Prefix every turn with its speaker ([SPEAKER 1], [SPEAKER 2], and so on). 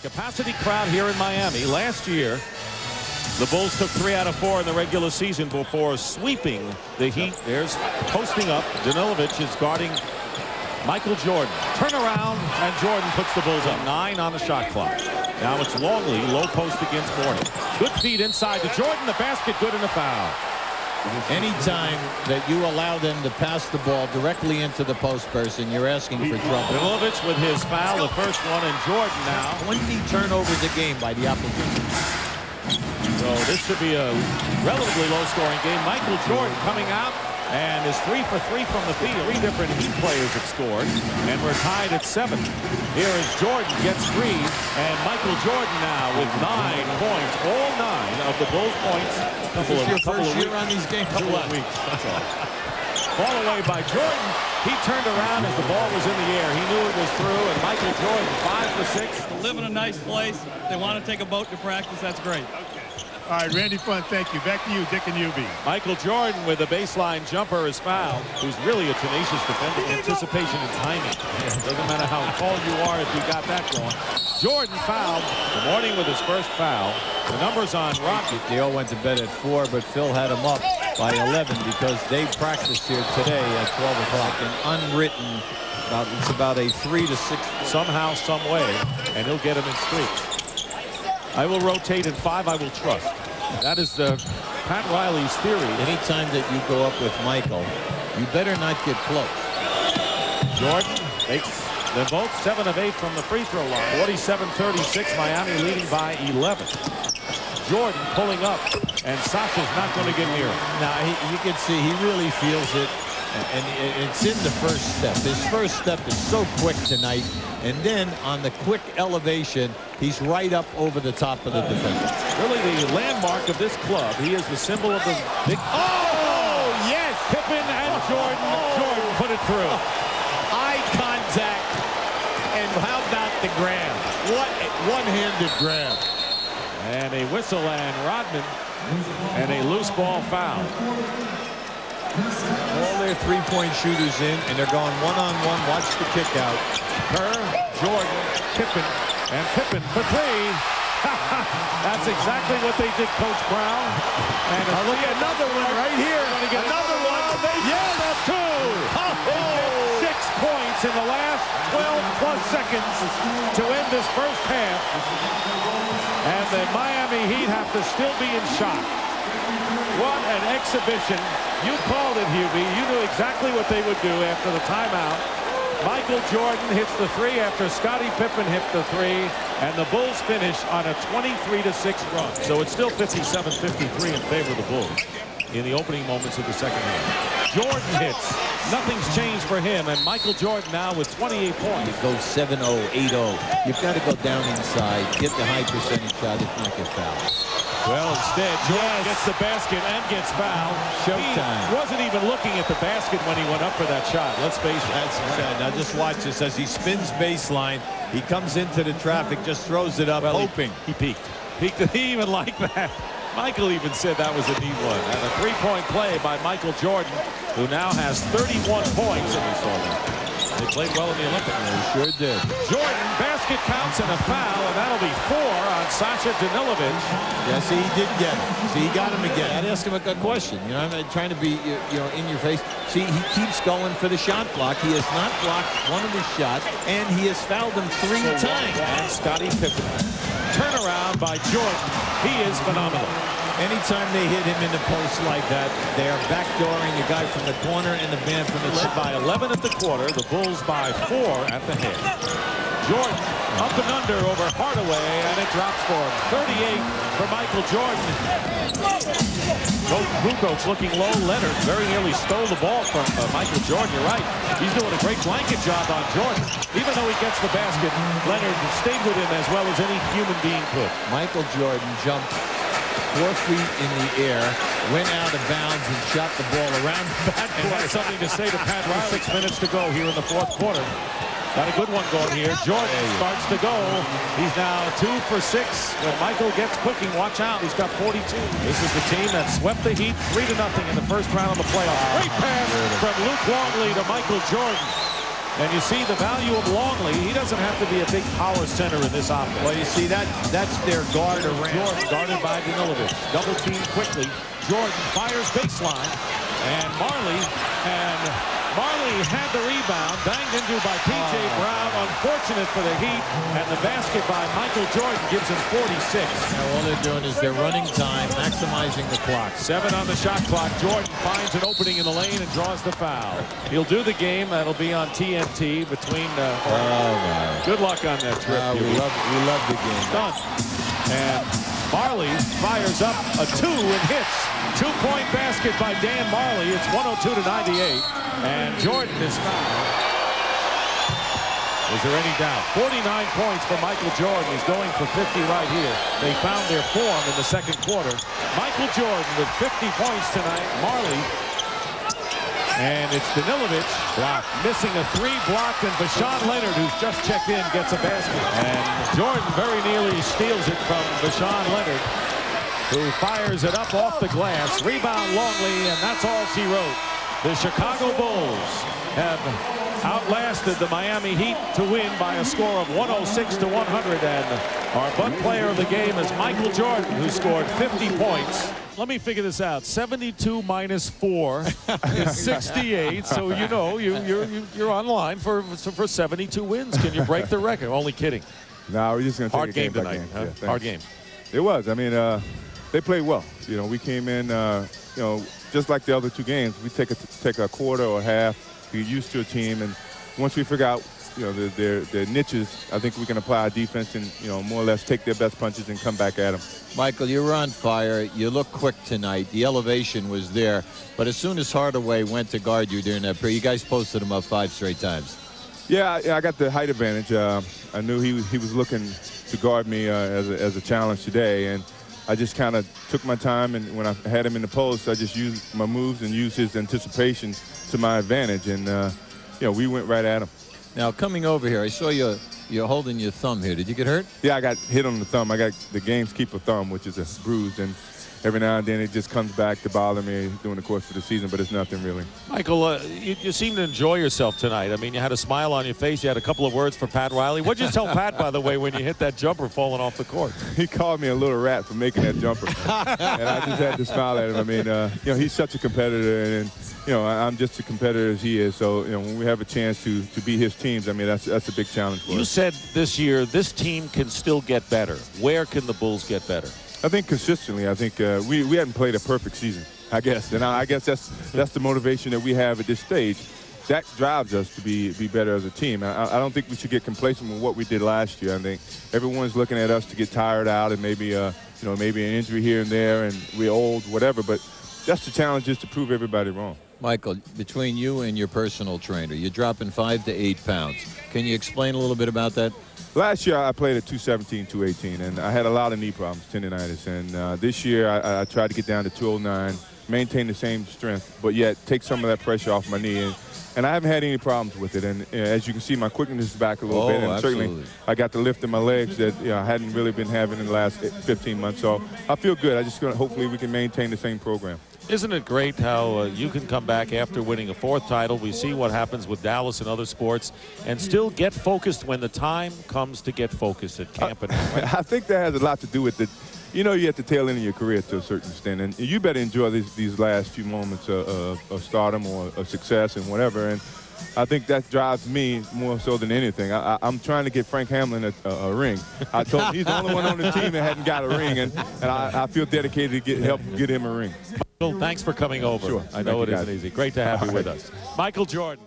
[SPEAKER 1] Capacity crowd here in Miami. Last year, the Bulls took 3 out of 4 in the regular season before sweeping the Heat. There's posting up. Danilovic is guarding Michael Jordan. Turn around, and Jordan puts the Bulls up. 9 on the shot clock. Now it's Longley, low post against Mourning. Good feed inside to Jordan. The basket, good, and a foul.
[SPEAKER 2] Anytime that you allow them to pass the ball directly into the post person, you're asking for trouble.
[SPEAKER 1] Danilovic with his foul, the first one, and Jordan now.
[SPEAKER 2] 20 turnovers a game by the opposition.
[SPEAKER 1] So this should be a relatively low-scoring game. Michael Jordan coming out and is 3 for 3 from the field. 3 different Heat players have scored, and we're tied at 7. Here is Jordan, gets 3, and Michael Jordan now with 9 points. All 9 of the Bulls' points.
[SPEAKER 2] Couple of weeks on these games.
[SPEAKER 1] Couple of weeks. That's all. Ball away by Jordan. He turned around as the ball was in the air. He knew it was through, and Michael Jordan 5 for 6.
[SPEAKER 3] They live in a nice place. They want to take a boat to practice. That's great.
[SPEAKER 4] All right, Randy Fun, thank you. Back to you, Dick and UB.
[SPEAKER 1] Michael Jordan with a baseline jumper is fouled, who's really a tenacious defender. Anticipation and timing. Doesn't matter how tall you are if you got that going. Jordan fouled. Mourning with his first foul. The numbers on Rocky.
[SPEAKER 2] They all went to bed at 4, but Phil had them up by 11 because they practiced here today at 12 o'clock. And unwritten, it's about a 3 to 6.
[SPEAKER 1] Somehow, some way, and he'll get him in streaks. I will rotate in 5. I will trust. That is Pat Riley's theory.
[SPEAKER 2] Anytime that you go up with Michael, you better not get close.
[SPEAKER 1] Jordan makes them both 7 of 8 from the free throw line. 47-36. Miami leading by 11. Jordan pulling up, and Sasha's not going to get near him.
[SPEAKER 2] Now you can see he really feels it, and it's in the first step. His first step is so quick tonight, and then on the quick elevation, he's right up over the top of the defender.
[SPEAKER 1] Really the landmark of this club. He is the symbol of the big... Oh, yes! Pippen and Jordan. Jordan put it through.
[SPEAKER 2] Eye contact. And how about the grab? What a one-handed grab.
[SPEAKER 1] And a whistle and Rodman. And a loose ball foul.
[SPEAKER 2] All their three-point shooters in, and they're going one-on-one. Watch the kick out.
[SPEAKER 1] Kerr, Jordan, Pippen. And Pippen for 3. That's exactly what they did, Coach Brown. And look at another one right here. Another one. Yes, 2. Oh. 6 points in the last 12-plus seconds to end this first half. And the Miami Heat have to still be in shock. What an exhibition. You called it, Hubie. You knew exactly what they would do after the timeout. Michael Jordan hits the 3 after Scottie Pippen hit the 3, and the Bulls finish on a 23-6 run. So it's still 57-53 in favor of the Bulls in the opening moments of the second half. Jordan hits. Nothing's changed for him, and Michael Jordan now with 28 points.
[SPEAKER 2] It goes 7-0, 8-0. You've got to go down inside, get the high percentage shot, if not get fouled.
[SPEAKER 1] Well, instead, Jordan gets the basket and gets fouled.
[SPEAKER 2] Showtime.
[SPEAKER 1] He wasn't even looking at the basket when he went up for that shot. Let's face it.
[SPEAKER 2] That's right. Now just watch this as he spins baseline. He comes into the traffic, just throws it up, hoping.
[SPEAKER 1] He peeked. He even liked that. Michael even said that was a neat one. And a 3-point play by Michael Jordan, who now has 31 points. And we saw that. They played well in the Olympics.
[SPEAKER 2] They sure did.
[SPEAKER 1] Jordan, basket counts and a foul, and that'll be 4 on Sasha Danilovic.
[SPEAKER 2] Yeah, see, he did get it. See, he got him again. I'd ask him a good question. You know, I'm not trying to be, in your face. See, he keeps going for the shot block. He has not blocked one of his shots, and he has fouled him 3 times.
[SPEAKER 1] And Scottie Pippen. Turnaround by Jordan. He is phenomenal.
[SPEAKER 2] Anytime they hit him in the post like that, they are backdooring the guy from the corner and the man from the
[SPEAKER 1] led by 11 at the quarter. The Bulls by 4 at the half. Jordan up and under over Hardwood, and it drops for him. 38 for Michael Jordan. Kukoc looking low. Leonard very nearly stole the ball from Michael Jordan. You're right. He's doing a great blanket job on Jordan. Even though he gets the basket, Leonard stayed with him as well as any human being could.
[SPEAKER 2] Michael Jordan jumped 4 feet in the air, went out of bounds, and shot the ball around the backcourt.
[SPEAKER 1] And that's something to say to Pat Riley. 6 minutes to go here in the fourth quarter. Got a good one going here. Jordan starts to go. He's now 2 for 6. When Michael gets cooking, watch out. He's got 42. This is the team that swept the Heat 3-0 in the first round of the playoffs. Great pass from Luke Longley to Michael Jordan. And you see the value of Longley. He doesn't have to be a big power center in this offense.
[SPEAKER 2] Well, you see, that's their guard around.
[SPEAKER 1] Jordan guarded by Danilovic. Double team quickly. Jordan fires baseline. And Marley had the rebound, banged into by P.J. Brown. Unfortunate for the Heat, and the basket by Michael Jordan gives him 46.
[SPEAKER 2] Now all they're doing is they're running time, maximizing the clock.
[SPEAKER 1] 7 on the shot clock. Jordan finds an opening in the lane and draws the foul. He'll do the game. That'll be on TNT between. Good luck on that trip.
[SPEAKER 2] We love the game.
[SPEAKER 1] Done. And Marley fires up a 2 and hits. 2-point basket by Dan Marley. It's 102-98. And Jordan is fouled. Is there any doubt? 49 points for Michael Jordan. He's going for 50 right here. They found their form in the second quarter. Michael Jordan with 50 points tonight. Marley. And it's Danilovic missing a 3 blocked, and Vashawn Leonard, who's just checked in, gets a basket. And Jordan very nearly steals it from Vashawn Leonard, who fires it up off the glass. Rebound Longley, and that's all she wrote. The Chicago Bulls have outlasted the Miami Heat to win by a score of 106-100. And our butt player of the game is Michael Jordan, who scored 50 points. Let me figure this out. 72 minus 4 is 68. So you know you're on line for 72 wins. Can you break the record? Only kidding.
[SPEAKER 5] No, we're just going to take
[SPEAKER 1] hard
[SPEAKER 5] a
[SPEAKER 1] game
[SPEAKER 5] by
[SPEAKER 1] tonight.
[SPEAKER 5] game.
[SPEAKER 1] Huh?
[SPEAKER 5] Yeah,
[SPEAKER 1] hard game.
[SPEAKER 5] It was. I mean, they played well. You know, we came in. You know, just like the other 2 games, we take a quarter or half, get used to a team, and once we figure out, you know, their niches, I think we can apply our defense and, you know, more or less take their best punches and come back at them.
[SPEAKER 2] Michael, you were on fire. You look quick tonight. The elevation was there. But as soon as Hardaway went to guard you during that period, you guys posted him up 5 straight times.
[SPEAKER 5] Yeah, I got the height advantage. I knew he was looking to guard me as a challenge today, and I just kind of took my time, and when I had him in the post, I just used my moves and used his anticipation to my advantage, and you know, we went right at him.
[SPEAKER 2] Now, coming over here, I saw you're holding your thumb here. Did you get hurt?
[SPEAKER 5] Yeah, I got hit on the thumb. I got the gamekeeper thumb, which is a bruise, and every now and then it just comes back to bother me during the course of the season, but it's nothing really.
[SPEAKER 1] Michael, you seem to enjoy yourself tonight. I mean, you had a smile on your face. You had a couple of words for Pat Riley. What'd you tell Pat, by the way, when you hit that jumper falling off the court?
[SPEAKER 5] He called me a little rat for making that jumper, and I just had to smile at him. I mean, you know, he's such a competitor, and you know, I'm just as competitor as he is. So, you know, when we have a chance to beat his teams, I mean, that's a big challenge for us.
[SPEAKER 1] You said this year this team can still get better. Where can the Bulls get better?
[SPEAKER 5] I think consistently. I think we hadn't played a perfect season, I guess. And I guess that's the motivation that we have at this stage. That drives us to be better as a team. I don't think we should get complacent with what we did last year. I think everyone's looking at us to get tired out and maybe, you know, maybe an injury here and there and we're old, whatever. But that's the challenge, is to prove everybody wrong.
[SPEAKER 2] Michael, between you and your personal trainer, you're dropping 5 to 8 pounds. Can you explain a little bit about that?
[SPEAKER 5] Last year I played at 217, 218, and I had a lot of knee problems, tendinitis. And this year I tried to get down to 209, maintain the same strength, but yet take some of that pressure off my knee. And I haven't had any problems with it. And as you can see, my quickness is back a little bit. And
[SPEAKER 2] absolutely.
[SPEAKER 5] Certainly I got the lift in my legs that I hadn't really been having in the last 15 months. So I feel good. I just hopefully we can maintain the same program.
[SPEAKER 1] Isn't it great how you can come back after winning a 4th title? We see what happens with Dallas and other sports, and still get focused when the time comes to get focused at camp.
[SPEAKER 5] I think that has a lot to do with it. You know, you're at the tail end of your career to a certain extent, and you better enjoy these last few moments of stardom or of success and whatever. And I think that drives me more so than anything. I'm trying to get Frank Hamlin a ring. I told him he's the only one on the team that hadn't got a ring, and I feel dedicated to help get him a ring.
[SPEAKER 1] Michael, thanks for coming over.
[SPEAKER 5] Sure.
[SPEAKER 1] I know it isn't easy. Great to have you with us. Michael Jordan.